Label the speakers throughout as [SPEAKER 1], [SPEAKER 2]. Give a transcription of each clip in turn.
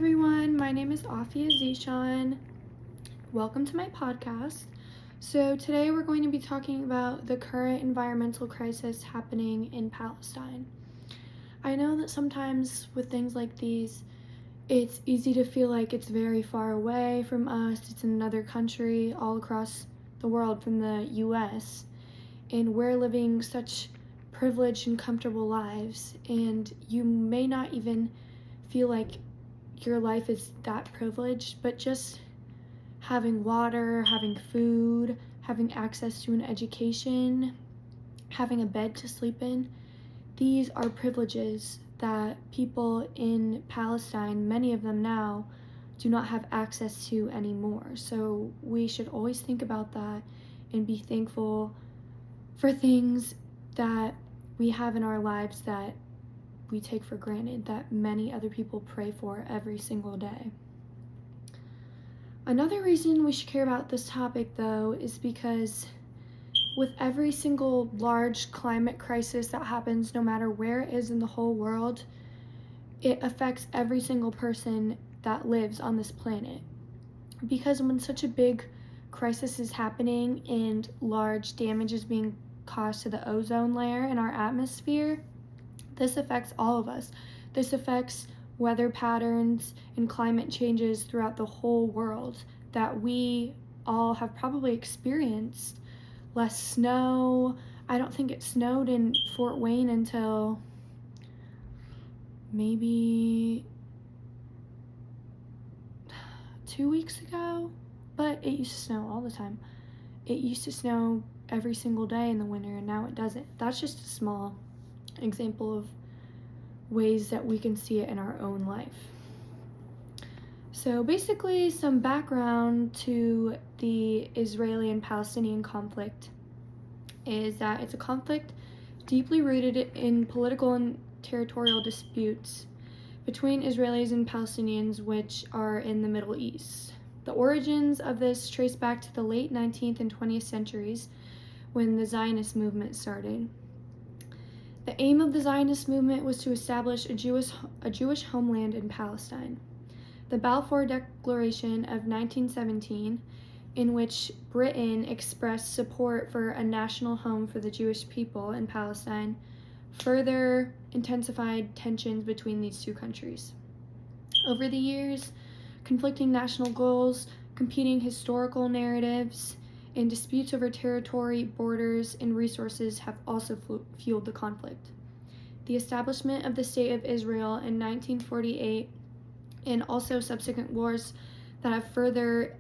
[SPEAKER 1] everyone, my name is Afia Zishan. Welcome to my podcast. So today we're going to be talking about the current environmental crisis happening in Palestine. I know that sometimes with things like these, it's easy to feel like it's very far away from us. It's in another country all across the world from the US, and we're living such privileged and comfortable lives, and you may not even feel like your life is that privileged, but just having water, having food, having access to an education, having a bed to sleep in, these are privileges that people in Palestine, many of them now, do not have access to anymore. So we should always think about that and be thankful for things that we have in our lives that we take for granted, that many other people pray for every single day. Another reason we should care about this topic, though, is because with every single large climate crisis that happens, no matter where it is in the whole world, it affects every single person that lives on this planet. Because when such a big crisis is happening and large damage is being caused to the ozone layer in our atmosphere, this affects all of us. This affects weather patterns and climate changes throughout the whole world that we all have probably experienced. Less snow. I don't think it snowed in Fort Wayne until maybe 2 weeks ago, but it used to snow all the time. It used to snow every single day in the winter, and now it doesn't. That's just a small example of ways that we can see it in our own life. So basically, some background to the Israeli and Palestinian conflict is that it's a conflict deeply rooted in political and territorial disputes between Israelis and Palestinians, which are in the Middle East. The origins of this trace back to the late 19th and 20th centuries when the Zionist movement started. The aim of the Zionist movement was to establish a Jewish homeland in Palestine. The Balfour Declaration of 1917, in which Britain expressed support for a national home for the Jewish people in Palestine, further intensified tensions between these two countries. Over the years, conflicting national goals, competing historical narratives, and disputes over territory, borders, and resources have also fueled the conflict. The establishment of the State of Israel in 1948 and also subsequent wars that have further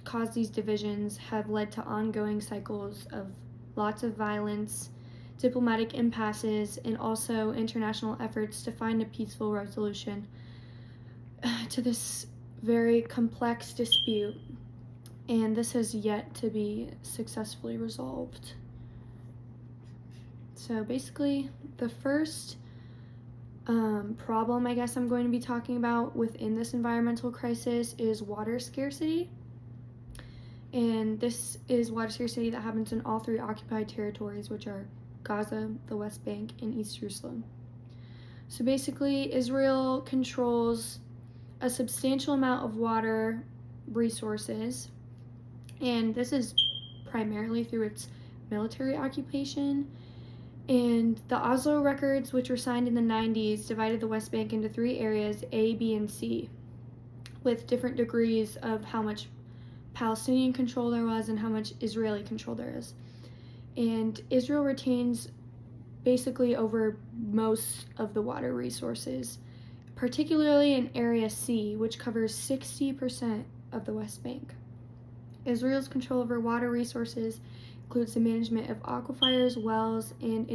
[SPEAKER 1] caused these divisions have led to ongoing cycles of lots of violence, diplomatic impasses, and also international efforts to find a peaceful resolution to this very complex dispute. And this has yet to be successfully resolved. So basically, the first problem I guess I'm going to be talking about within this environmental crisis is water scarcity. And this is water scarcity that happens in all three occupied territories, which are Gaza, the West Bank, and East Jerusalem. So basically, Israel controls a substantial amount of water resources, and this is primarily through its military occupation. And the Oslo Records, which were signed in the 90s, divided the West Bank into three areas, A, B, and C, with different degrees of how much Palestinian control there was and how much Israeli control there is. And Israel retains basically over most of the water resources, particularly in Area C, which covers 60% of the West Bank. Israel's control over water resources includes the management of aquifers, wells, and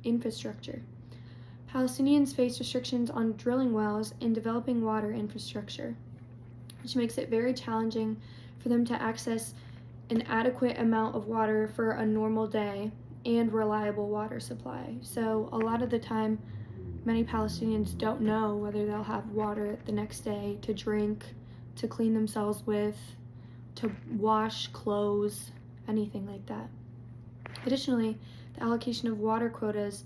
[SPEAKER 1] infrastructure. Palestinians face restrictions on drilling wells and developing water infrastructure, which makes it very challenging for them to access an adequate amount of water for a normal day and reliable water supply. So a lot of the time, many Palestinians don't know whether they'll have water the next day to drink, to clean themselves with, to wash clothes, anything like that. Additionally, the allocation of water quotas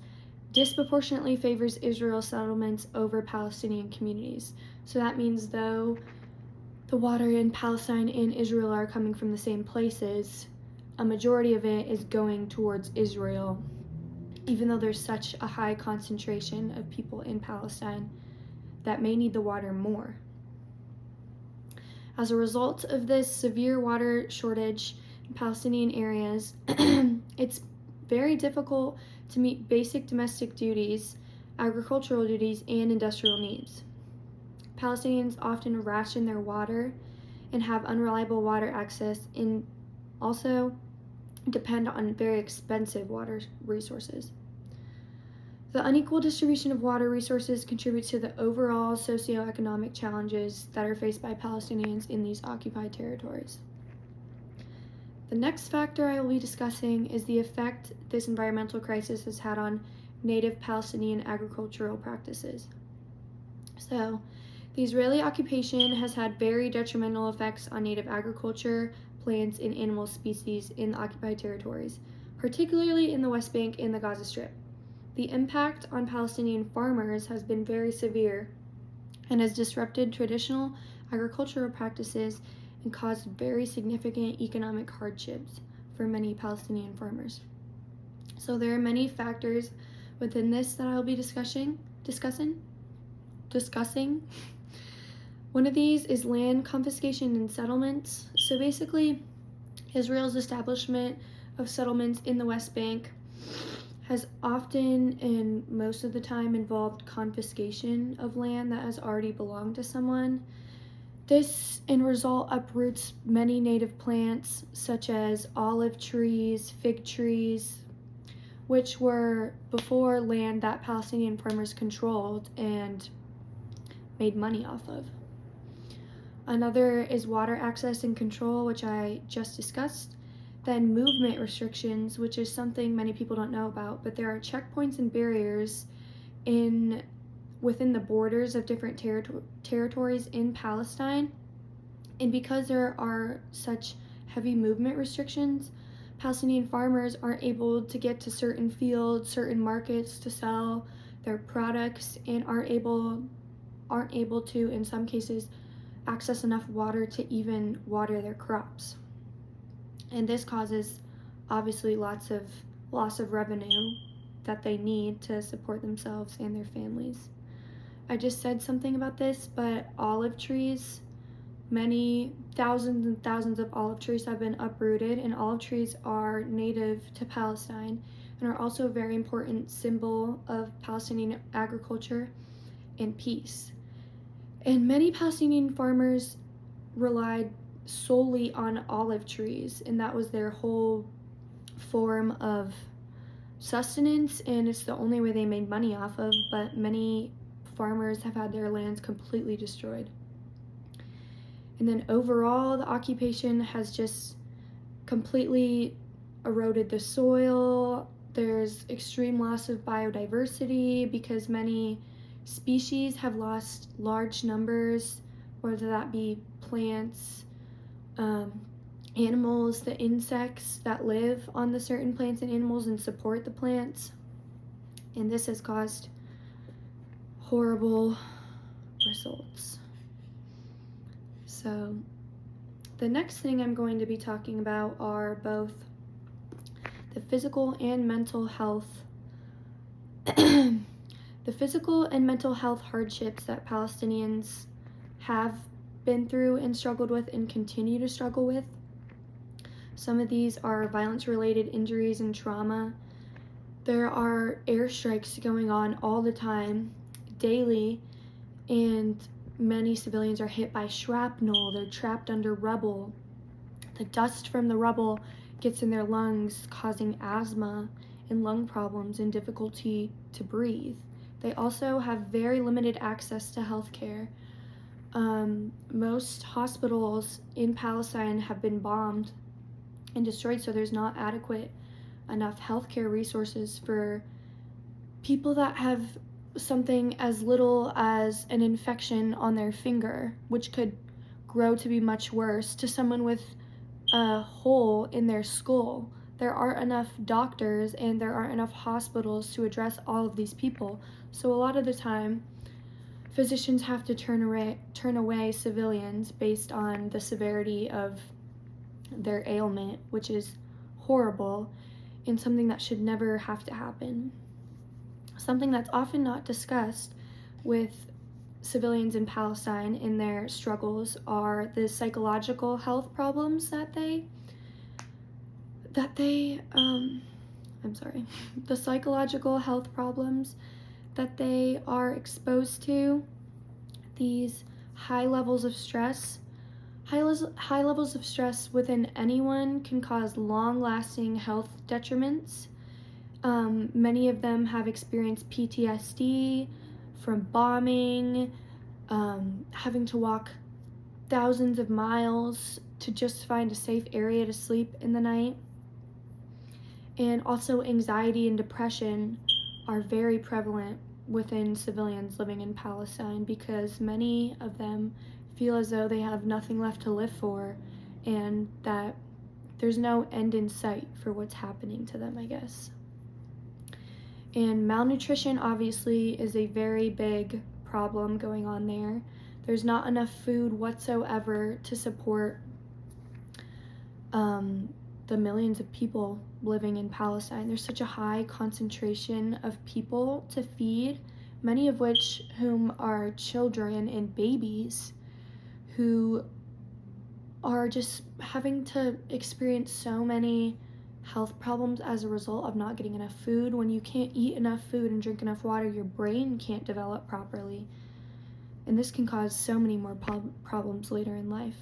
[SPEAKER 1] disproportionately favors Israel settlements over Palestinian communities. So that means though the water in Palestine and Israel are coming from the same places, a majority of it is going towards Israel, even though there's such a high concentration of people in Palestine that may need the water more. As a result of this severe water shortage in Palestinian areas, it's very difficult to meet basic domestic duties, agricultural duties, and industrial needs. Palestinians often ration their water and have unreliable water access, and also depend on very expensive water resources. The unequal distribution of water resources contributes to the overall socioeconomic challenges that are faced by Palestinians in these occupied territories. The next factor I will be discussing is the effect this environmental crisis has had on native Palestinian agricultural practices. So, the Israeli occupation has had very detrimental effects on native agriculture, plants, and animal species in the occupied territories, particularly in the West Bank and the Gaza Strip. The impact on Palestinian farmers has been very severe and has disrupted traditional agricultural practices and caused very significant economic hardships for many Palestinian farmers. So there are many factors within this that I'll be discussing. One of these is land confiscation and settlements. So basically, Israel's establishment of settlements in the West Bank has often and most of the time involved confiscation of land that has already belonged to someone. This, in result, uproots many native plants such as olive trees, fig trees, which were before land that Palestinian farmers controlled and made money off of. Another is water access and control, which I just discussed. Then movement restrictions, which is something many people don't know about, but there are checkpoints and barriers within the borders of different territories in Palestine. And because there are such heavy movement restrictions, Palestinian farmers aren't able to get to certain fields, certain markets to sell their products, and aren't able to, in some cases, access enough water to even water their crops. And this causes obviously lots of loss of revenue that they need to support themselves and their families. I just said something about this, but olive trees, many thousands and thousands of olive trees have been uprooted, and olive trees are native to Palestine and are also a very important symbol of Palestinian agriculture and peace. And many Palestinian farmers relied solely on olive trees, and that was their whole form of sustenance, and it's the only way they made money off of, but many farmers have had their lands completely destroyed. And then overall, the occupation has just completely eroded the soil. There's extreme loss of biodiversity because many species have lost large numbers, whether that be plants, animals, the insects that live on the certain plants and animals and support the plants. And this has caused horrible results. So the next thing I'm going to be talking about are both the physical and mental health the physical and mental health hardships that Palestinians have been through and struggled with and continue to struggle with. Some of these are violence-related injuries and trauma. There are airstrikes going on all the time, daily, and many civilians are hit by shrapnel. They're trapped under rubble. The dust from the rubble gets in their lungs, causing asthma and lung problems and difficulty to breathe. They also have very limited access to health care. Most hospitals in Palestine have been bombed and destroyed, so there's not adequate enough healthcare resources for people that have something as little as an infection on their finger, which could grow to be much worse, to someone with a hole in their skull there aren't enough doctors and there aren't enough hospitals to address all of these people. So a lot of the time, physicians have to turn away civilians based on the severity of their ailment, which is horrible and something that should never have to happen. Something that's often not discussed with civilians in Palestine in their struggles are the psychological health problems the psychological health problems that they are exposed to. These high levels of stress within anyone can cause long-lasting health detriments. Many of them have experienced PTSD from bombing, having to walk thousands of miles to just find a safe area to sleep in the night. And also anxiety and depression are very prevalent within civilians living in Palestine because many of them feel as though they have nothing left to live for and that there's no end in sight for what's happening to them, I guess. And malnutrition obviously is a very big problem going on there. There's not enough food whatsoever to support the millions of people living in Palestine. There's such a high concentration of people to feed, many of which whom are children and babies who are just having to experience so many health problems as a result of not getting enough food. When you can't eat enough food and drink enough water, your brain can't develop properly. And this can cause so many more problems later in life.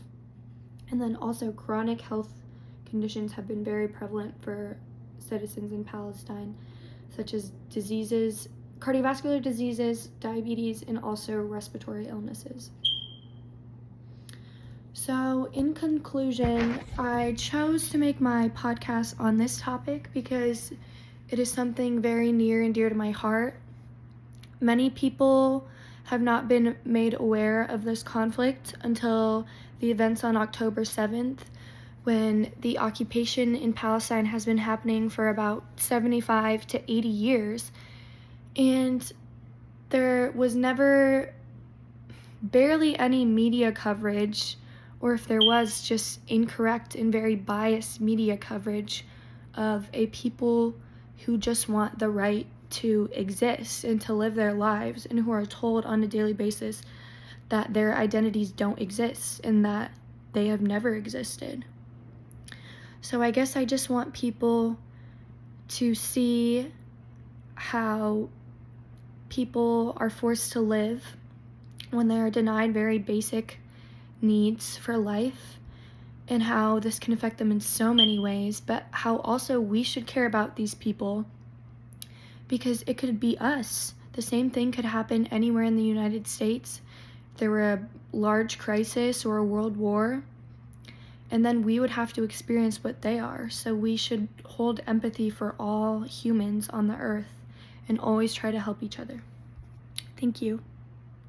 [SPEAKER 1] And then also chronic health conditions have been very prevalent for citizens in Palestine, such as diseases, cardiovascular diseases, diabetes, and also respiratory illnesses. So in conclusion, I chose to make my podcast on this topic because it is something very near and dear to my heart. Many people have not been made aware of this conflict until the events on October 7th, when the occupation in Palestine has been happening for about 75 to 80 years. And there was never barely any media coverage, or if there was, just incorrect and very biased media coverage of a people who just want the right to exist and to live their lives, and who are told on a daily basis that their identities don't exist and that they have never existed. So I guess I just want people to see how people are forced to live when they are denied very basic needs for life, and how this can affect them in so many ways, but how also we should care about these people because it could be us. The same thing could happen anywhere in the United States. If there were a large crisis or a world war, and then we would have to experience what they are. So we should hold empathy for all humans on the earth and always try to help each other. Thank you.